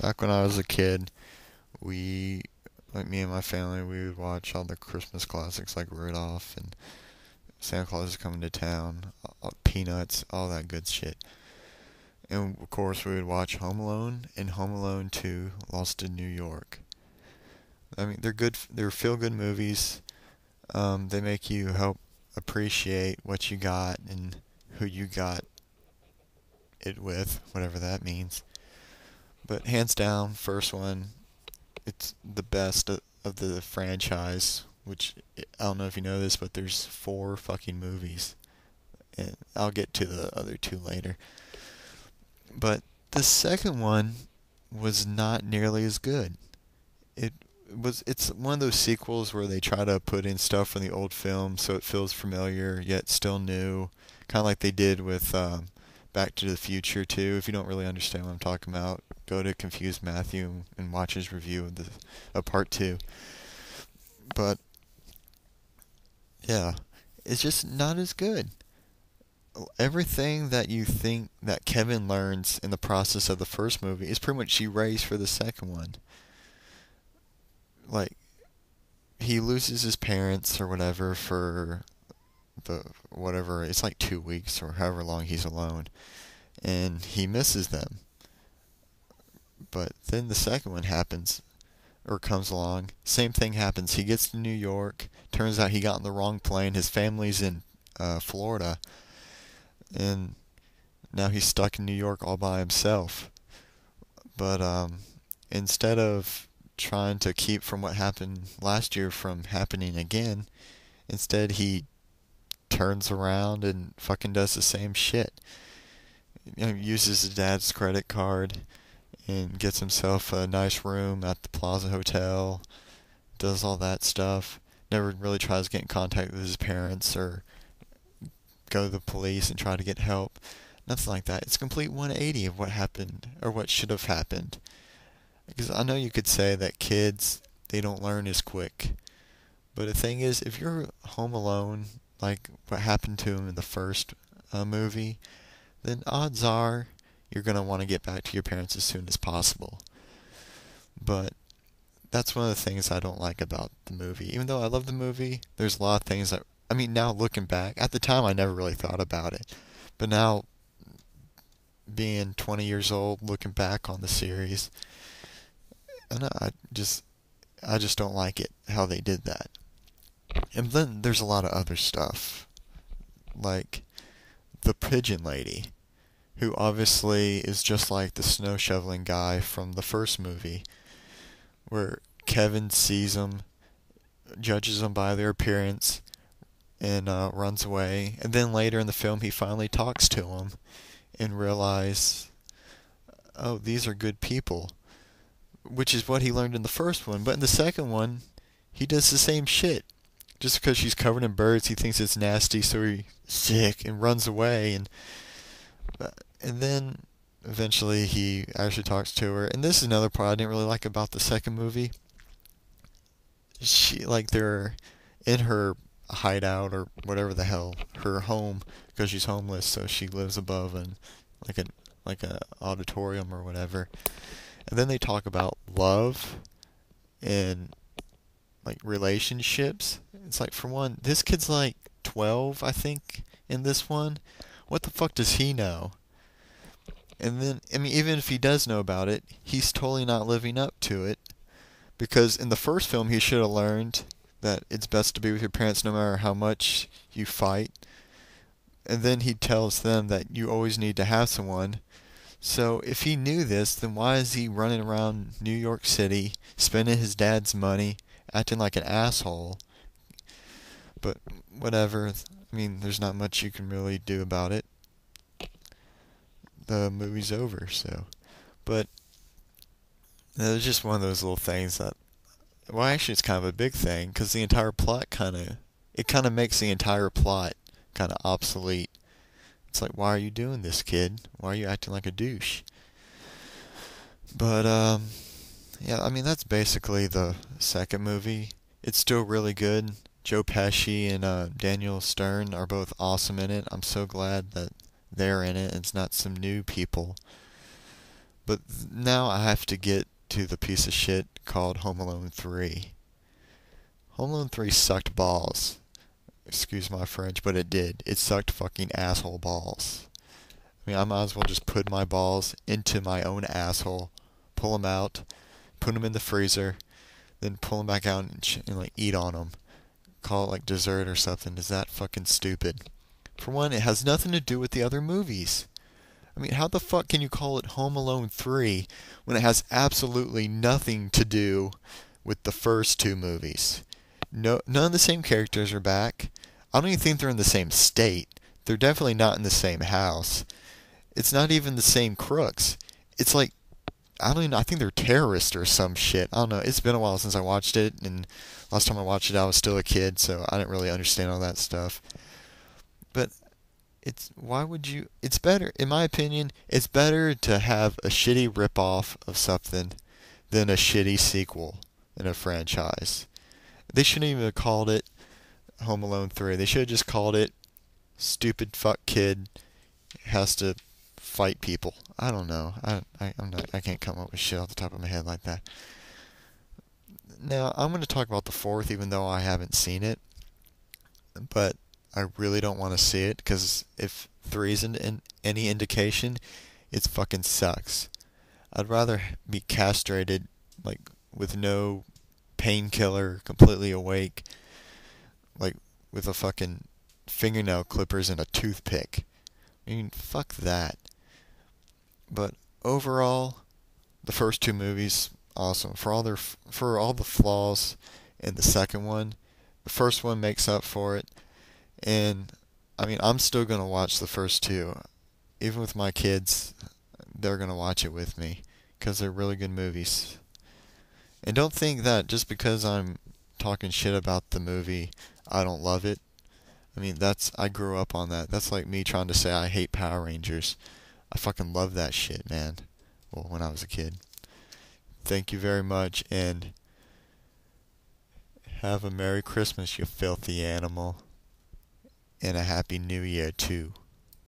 Back when I was a kid, we, like me and my family, we would watch all the Christmas classics like Rudolph and Santa Claus is Coming to Town, Peanuts, all that good shit. And of course, we would watch Home Alone and Home Alone 2, Lost in New York. I mean, they're good. They're feel-good movies. They make you help appreciate what you got and who you got it with, whatever that means. But hands down, first one, it's the best of the franchise. Which I don't know if you know this, but there's four fucking movies, and I'll get to the other two later. But the second one was not nearly as good. It it's one of those sequels where they try to put in stuff from the old film so it feels familiar yet still new, kind of like they did with Back to the Future too. If you don't really understand what I'm talking about, go to Confused Matthew and watch his review of the part two. But yeah, it's just not as good. Everything that you think that Kevin learns in the process of the first movie is pretty much erased for the second one. Like, he loses his parents or whatever for the whatever, it's like 2 weeks or however long he's alone, and he misses them. But then the second one happens, or comes along. Same thing happens. He gets to New York. Turns out he got on the wrong plane. His family's in Florida, and now he's stuck in New York all by himself. But instead of trying to keep from what happened last year from happening again, instead he turns around and fucking does the same shit. You know, uses his dad's credit card and gets himself a nice room at the Plaza Hotel, does all that stuff. Never really tries to get in contact with his parents or go to the police and try to get help. Nothing like that. It's a complete 180 of what happened or what should have happened. Because I know you could say that kids, they don't learn as quick. But the thing is, if you're home alone, like what happened to him in the first movie, then odds are you're going to want to get back to your parents as soon as possible. But that's one of the things I don't like about the movie. Even though I love the movie, there's a lot of things that, I mean, now looking back, at the time I never really thought about it. But now, being 20 years old, looking back on the series, I just don't like it, how they did that. And then there's a lot of other stuff. Like the pigeon lady, who obviously is just like the snow shoveling guy from the first movie, where Kevin sees them, judges them by their appearance, and runs away. And then later in the film, he finally talks to them and realizes, oh, these are good people, which is what he learned in the first one. But in the second one, he does the same shit. Just because she's covered in birds, he thinks it's nasty, so he's sick and runs away. And then eventually he actually talks to her. And this is another part I didn't really like about the second movie. They're in her hideout or whatever the hell, her home, because she's homeless, so she lives above and like a auditorium or whatever. And then they talk about love and like relationships. It's like, for one, this kid's like 12, I think, in this one. What the fuck does he know? And then, I mean, even if he does know about it, he's totally not living up to it. Because in the first film, he should have learned that it's best to be with your parents no matter how much you fight. And then he tells them that you always need to have someone. So if he knew this, then why is he running around New York City, spending his dad's money, acting like an asshole? But whatever. I mean, there's not much you can really do about it. The movie's over, so. But it was just one of those little things that, well, actually it's kind of a big thing, because the entire plot it kind of makes the entire plot kind of obsolete. It's like, why are you doing this, kid? Why are you acting like a douche? But, yeah, I mean, that's basically the second movie. It's still really good. Joe Pesci and Daniel Stern are both awesome in it. I'm so glad that they're in it. It's not some new people. But now I have to get to the piece of shit called Home Alone 3. Home Alone 3 sucked balls. Excuse my French, but it did. It sucked fucking asshole balls. I mean, I might as well just put my balls into my own asshole, pull them out, put them in the freezer, then pull them back out and like eat on them. Call it like dessert or something. Is that fucking stupid? For one, it has nothing to do with the other movies. I mean, how the fuck can you call it Home Alone 3 when it has absolutely nothing to do with the first two movies? No, none of the same characters are back. I don't even think they're in the same state. They're definitely not in the same house. It's not even the same crooks. It's like, I don't even know, I think they're terrorists or some shit. I don't know. It's been a while since I watched it, and last time I watched it I was still a kid, so I didn't really understand all that stuff. But why would you, it's better, in my opinion, it's better to have a shitty ripoff of something than a shitty sequel in a franchise. They shouldn't even have called it Home Alone 3. They should have just called it Stupid Fuck Kid Has to Fight People. I don't know. I can't come up with shit off the top of my head like that. Now, I'm going to talk about the fourth, even though I haven't seen it. But I really don't want to see it, because if 3 isn't any indication, it fucking sucks. I'd rather be castrated, like, with no painkiller, completely awake, like, with a fucking fingernail clippers and a toothpick. I mean, fuck that. But overall, the first two movies, awesome. For all the flaws in the second one, the first one makes up for it. And I mean, I'm still gonna watch the first two, even with my kids. They're gonna watch it with me because they're really good movies. And don't think that just because I'm talking shit about the movie, I don't love it. I mean, I grew up on that. That's like me trying to say I hate Power Rangers. I fucking love that shit, man. Well, when I was a kid. Thank you very much, and have a Merry Christmas, you filthy animal. And a Happy New Year, too.